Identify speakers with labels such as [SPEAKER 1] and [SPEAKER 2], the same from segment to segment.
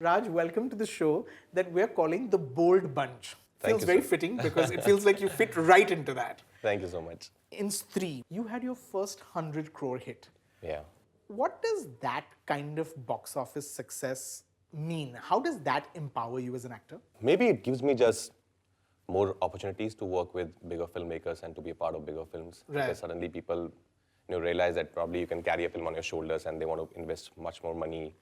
[SPEAKER 1] Raj, welcome to the show that we're calling the Bold Bunch.
[SPEAKER 2] Thank
[SPEAKER 1] Feels
[SPEAKER 2] you,
[SPEAKER 1] very
[SPEAKER 2] sir.
[SPEAKER 1] fitting because it feels like you fit right into that.
[SPEAKER 2] Thank you so much.
[SPEAKER 1] In Stree, you had your first 100 crore hit.
[SPEAKER 2] Yeah.
[SPEAKER 1] What does that kind of box office success mean? How does that empower you as an actor?
[SPEAKER 2] Maybe it gives me just more opportunities to work with bigger filmmakers and to be a part of bigger films.
[SPEAKER 1] Right.
[SPEAKER 2] Because suddenly people realize that probably you can carry a film on your shoulders and they want to invest much more money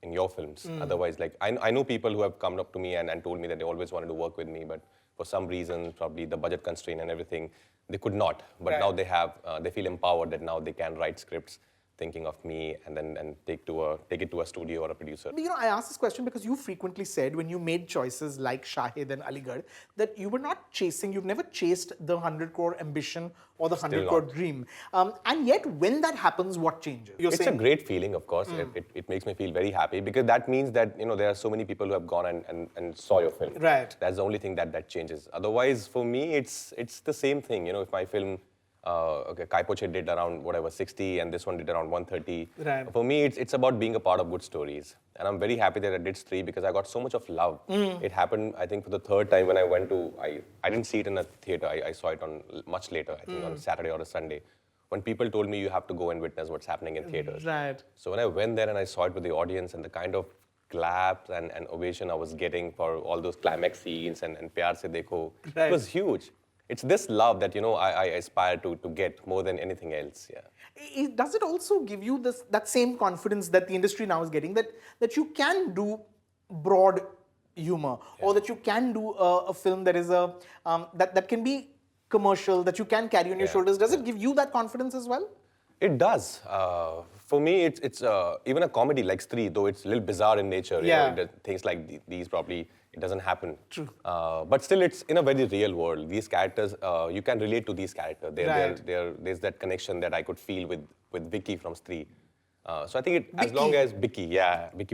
[SPEAKER 2] in your films. Otherwise, like I know people who have come up to me and told me that they always wanted to work with me, but for some reason, probably the budget constraint and everything, they could not. But now they have, they feel empowered that now they can write scripts thinking of me and then take it to a studio or a producer.
[SPEAKER 1] But, I ask this question because you frequently said when you made choices like Shahid and Aligarh that you were not chasing, you've never chased the 100 crore ambition or the 100 crore dream. And yet, when that happens, what changes?
[SPEAKER 2] It's a great feeling, of course. It makes me feel very happy because that means that there are so many people who have gone and saw your film.
[SPEAKER 1] Right.
[SPEAKER 2] That's the only thing that changes. Otherwise, for me, it's the same thing. If my film, Kai Poche did around 60 and this one did around 130.
[SPEAKER 1] Right.
[SPEAKER 2] For me, it's about being a part of good stories. And I'm very happy that I did Stree because I got so much of love. It happened, I think, for the third time when I went to, I didn't see it in a theater. I saw it on much later, I think on Saturday or a Sunday, when people told me you have to go and witness what's happening in theaters.
[SPEAKER 1] Right.
[SPEAKER 2] So when I went there and I saw it with the audience and the kind of claps and ovation I was getting for all those climax scenes and Pyar Se Dekho,
[SPEAKER 1] Right.
[SPEAKER 2] it was huge. It's this love that, I aspire to get more than anything else, yeah.
[SPEAKER 1] Does it also give you that same confidence that the industry now is getting, that you can do broad humor, or that you can do a film that is that can be commercial, that you can carry on your shoulders? Does it give you that confidence as well?
[SPEAKER 2] It does. For me, it's even a comedy like Stree, though it's a little bizarre in nature. Things like these probably, it doesn't happen.
[SPEAKER 1] True.
[SPEAKER 2] But still, it's in a very real world. These characters, you can relate to these characters. There's that connection that I could feel with Vicky from Stree. So I think as long as Vicky,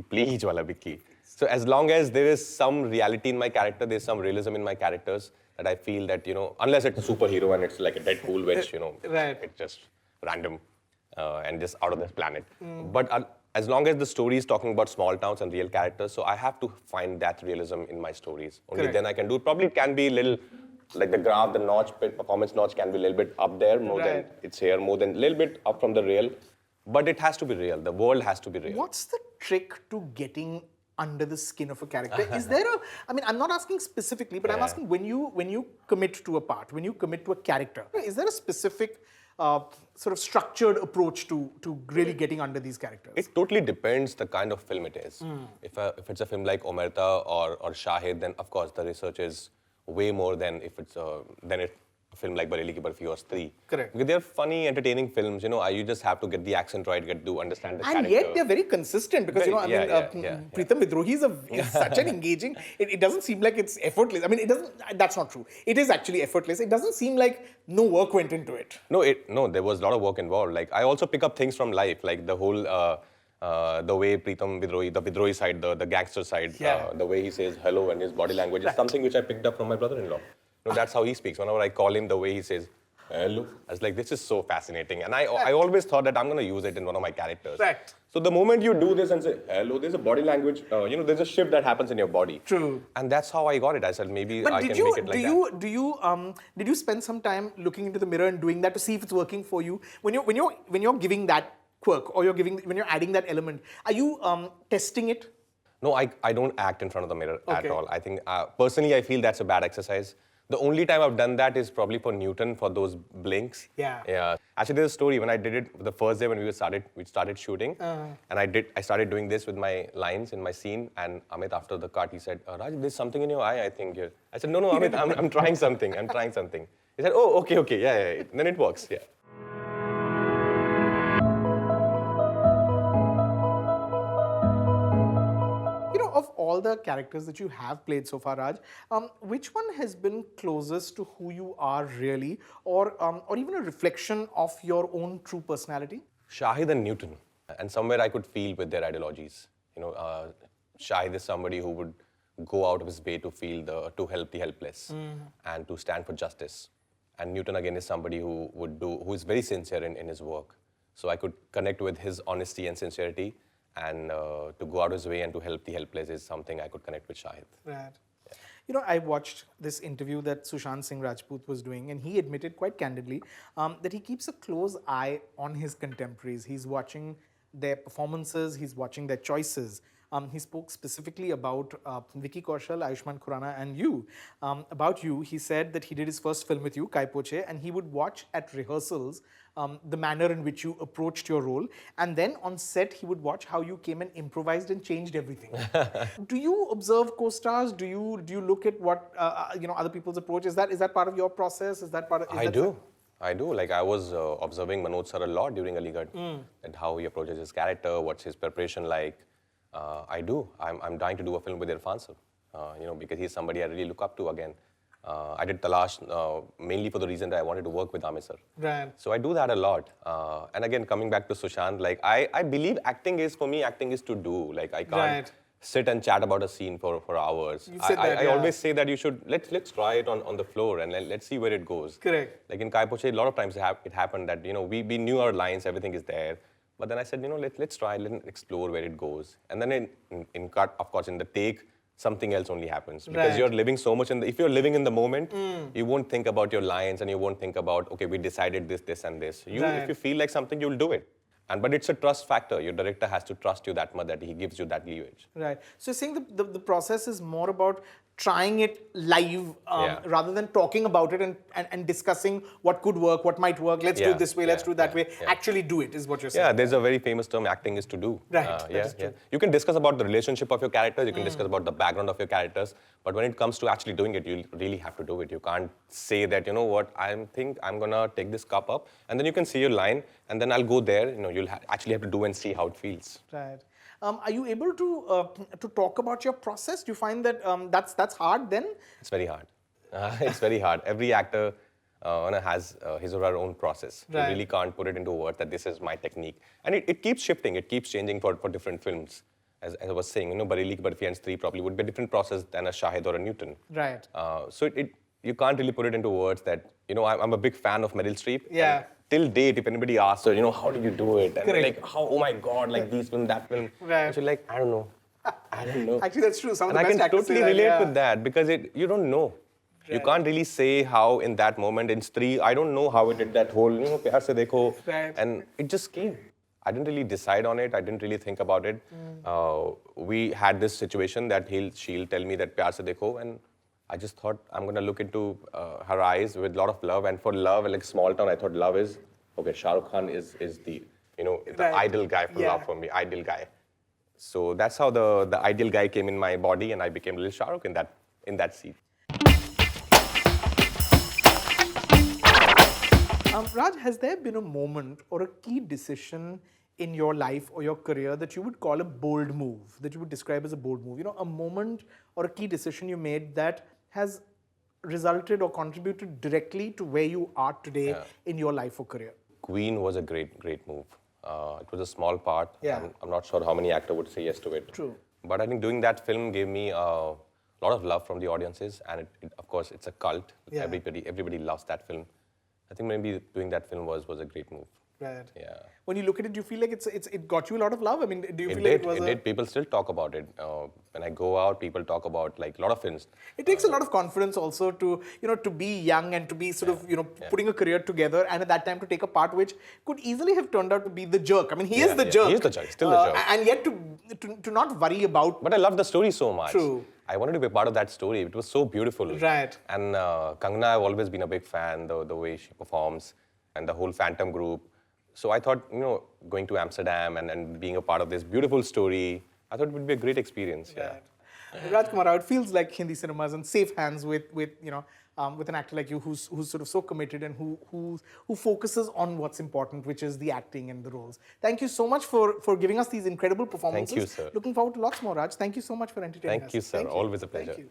[SPEAKER 2] please, wala Vicky. So as long as there is some reality in my character, there's some realism in my characters, that I feel that, unless it's a superhero and it's like a Deadpool, which,
[SPEAKER 1] Right.
[SPEAKER 2] it's just random and just out of this planet. But as long as the story is talking about small towns and real characters, so I have to find that realism in my stories. Only then I can do it. Probably it can be a little, like the graph, the notch, performance notch can be a little bit up there, more than it's here, more than a little bit up from the real. But it has to be real. The world has to be real.
[SPEAKER 1] What's the trick to getting under the skin of a character? Is there I'm not asking specifically, but I'm asking when you commit to a part, when you commit to a character, is there a specific sort of structured approach to really getting under these characters?
[SPEAKER 2] It totally depends the kind of film it is. If it's a film like Omerta or Shahid, then of course the research is way more than if it's a film like Bareli Ki Barfi or Stree.
[SPEAKER 1] Correct.
[SPEAKER 2] Because they're funny, entertaining films. You just have to get the accent right, get to understand the character.
[SPEAKER 1] And yet they're very consistent because, Pritam Vidrohi is such an engaging, it doesn't seem like it's effortless. That's not true. It is actually effortless. It doesn't seem like no work went into it.
[SPEAKER 2] No, there was a lot of work involved. Like, I also pick up things from life, like the whole, the way Pritam Vidrohi, the Vidrohi side, the gangster side, the way he says hello and his body language is something which I picked up from my brother-in-law. That's how he speaks. Whenever I call him, the way he says, hello, I was like, this is so fascinating. And I always thought that I'm going to use it in one of my characters.
[SPEAKER 1] Right.
[SPEAKER 2] So the moment you do this and say, hello, there's a body language, there's a shift that happens in your body.
[SPEAKER 1] True.
[SPEAKER 2] And that's how I got it. I said, maybe I can make it like that.
[SPEAKER 1] Did you spend some time looking into the mirror and doing that to see if it's working for you? When you're giving that quirk or when you're adding that element, are you testing it?
[SPEAKER 2] No, I don't act in front of the mirror at all. I think, personally, I feel that's a bad exercise. The only time I've done that is probably for Newton, for those blinks.
[SPEAKER 1] Yeah.
[SPEAKER 2] Actually, there's a story when I did it the first day when we started shooting, and I started doing this with my lines in my scene. And Amit, after the cut, he said, Raj, there's something in your eye, I think. I said, no, Amit, I'm trying something. He said, oh, okay, yeah. Then it works, yeah.
[SPEAKER 1] Of all the characters that you have played so far, Raj, which one has been closest to who you are really, or even a reflection of your own true personality?
[SPEAKER 2] Shahid and Newton. And somewhere I could feel with their ideologies. Shahid is somebody who would go out of his way to help the helpless and to stand for justice. And Newton again is somebody who is very sincere in his work. So I could connect with his honesty and sincerity. and to go out of his way and to help the helpless is something I could connect with Shahid.
[SPEAKER 1] Right. You know, I watched this interview that Sushant Singh Rajput was doing, and he admitted quite candidly that he keeps a close eye on his contemporaries. He's watching their performances, he's watching their choices. He spoke specifically about Vicky Kaushal, Ayushmann Khurrana, and you. About you, he said that he did his first film with you, Kai Poche, and he would watch at rehearsals the manner in which you approached your role, and then on set he would watch how you came and improvised and changed everything. Do you observe co-stars? Do you look at what other people's approach? Is that part of your process? Is that part of?
[SPEAKER 2] I do. Like I was observing Manoj sir a lot during Aligarh, and how he approaches his character, what's his preparation like. I do. I'm dying to do a film with Irfan sir, because he's somebody I really look up to again. I did Talash mainly for the reason that I wanted to work with Amir sir.
[SPEAKER 1] Right.
[SPEAKER 2] So I do that a lot. And again, coming back to Sushant, like I believe acting is to do. Like I can't sit and chat about a scene for hours. I always say that you should, let's try it on the floor and let's see where it goes.
[SPEAKER 1] Correct.
[SPEAKER 2] Like in Kai Poche, a lot of times it happened that, we knew our lines, everything is there. But then I said, let's try, let's explore where it goes. And then in cut, of course, in the take, something else only happens. Because you're living so much if you're living in the moment, you won't think about your lines and you won't think about, okay, we decided this and this. If you feel like something, you'll do it. But it's a trust factor. Your director has to trust you that much that he gives you that leewage.
[SPEAKER 1] Right. So you're saying the process is more about trying it live rather than talking about it and discussing what could work, what might work. Let's do it this way, let's do it that way. Actually do it is what you're saying.
[SPEAKER 2] Yeah, there's a very famous term, acting is to do.
[SPEAKER 1] Right.
[SPEAKER 2] You can discuss about the relationship of your characters, you can discuss about the background of your characters, but when it comes to actually doing it, you really have to do it. You can't say that, I'm gonna take this cup up, and then you can see your line, and then I'll go there. You'll actually have to do and see how it feels.
[SPEAKER 1] Right. Are you able to talk about your process? Do you find that that's hard then?
[SPEAKER 2] It's very hard. It's very hard. Every actor has his or her own process. You really can't put it into words that this is my technique. And it keeps shifting. It keeps changing for different films. As I was saying, Bareli Ki Barfi and 3 probably would be a different process than a Shahid or a Newton.
[SPEAKER 1] Right.
[SPEAKER 2] So you can't really put it into words that, I'm a big fan of Meryl Streep.
[SPEAKER 1] Yeah.
[SPEAKER 2] Till date, if anybody asks her, how do you do it? And like, oh my God, like this film, that film.
[SPEAKER 1] Right.
[SPEAKER 2] And she's like, I don't know.
[SPEAKER 1] Actually, that's true. Some of
[SPEAKER 2] and
[SPEAKER 1] the best
[SPEAKER 2] I can totally relate with that because you don't know.
[SPEAKER 1] Right.
[SPEAKER 2] You can't really say how in that moment in Stree, I don't know how it did that whole, Pyar Se Dekho.
[SPEAKER 1] Right.
[SPEAKER 2] And it just came. I didn't really decide on it. I didn't really think about it. We had this situation that she'll tell me that Pyar Se Dekho, and I just thought I'm going to look into her eyes with a lot of love. And for love, like small town, I thought love is, okay, Shah Rukh Khan is the, the ideal guy for love for me, ideal guy. So that's how the ideal guy came in my body and I became little Shah Rukh in that seat.
[SPEAKER 1] Raj, has there been a moment or a key decision in your life or your career that you would call a bold move, that you would describe as a bold move? A moment or a key decision you made that has resulted or contributed directly to where you are today in your life or career?
[SPEAKER 2] Queen was a great move. It was a small part.
[SPEAKER 1] Yeah.
[SPEAKER 2] I'm not sure how many actors would say yes to it.
[SPEAKER 1] True.
[SPEAKER 2] But I think doing that film gave me a lot of love from the audiences, and of course, it's a cult.
[SPEAKER 1] Yeah.
[SPEAKER 2] Everybody loves that film. I think maybe doing that film was a great move.
[SPEAKER 1] Right.
[SPEAKER 2] Yeah.
[SPEAKER 1] When you look at it, do you feel like it got you a lot of love? I mean, do you feel like
[SPEAKER 2] it was? It did. People still talk about it. When I go out, people talk about like a lot of films.
[SPEAKER 1] It takes a lot of confidence also to to be young and to be sort of putting a career together, and at that time to take a part which could easily have turned out to be the jerk. I mean, he is the jerk.
[SPEAKER 2] He is the jerk. Still the jerk.
[SPEAKER 1] And yet to not worry about.
[SPEAKER 2] But I love the story so much.
[SPEAKER 1] True.
[SPEAKER 2] I wanted to be a part of that story. It was so beautiful.
[SPEAKER 1] Right.
[SPEAKER 2] And Kangana, I've always been a big fan, the way she performs, and the whole Phantom group. So I thought, going to Amsterdam and being a part of this beautiful story, I thought it would be a great experience.
[SPEAKER 1] Right. Rajkummar Rao, it feels like Hindi cinema is in safe hands with an actor like you who's sort of so committed and who focuses on what's important, which is the acting and the roles. Thank you so much for giving us these incredible performances.
[SPEAKER 2] Thank you, sir.
[SPEAKER 1] Looking forward to lots more, Raj. Thank you so much for entertaining us.
[SPEAKER 2] Thank you, sir. Always a pleasure.
[SPEAKER 1] Thank you.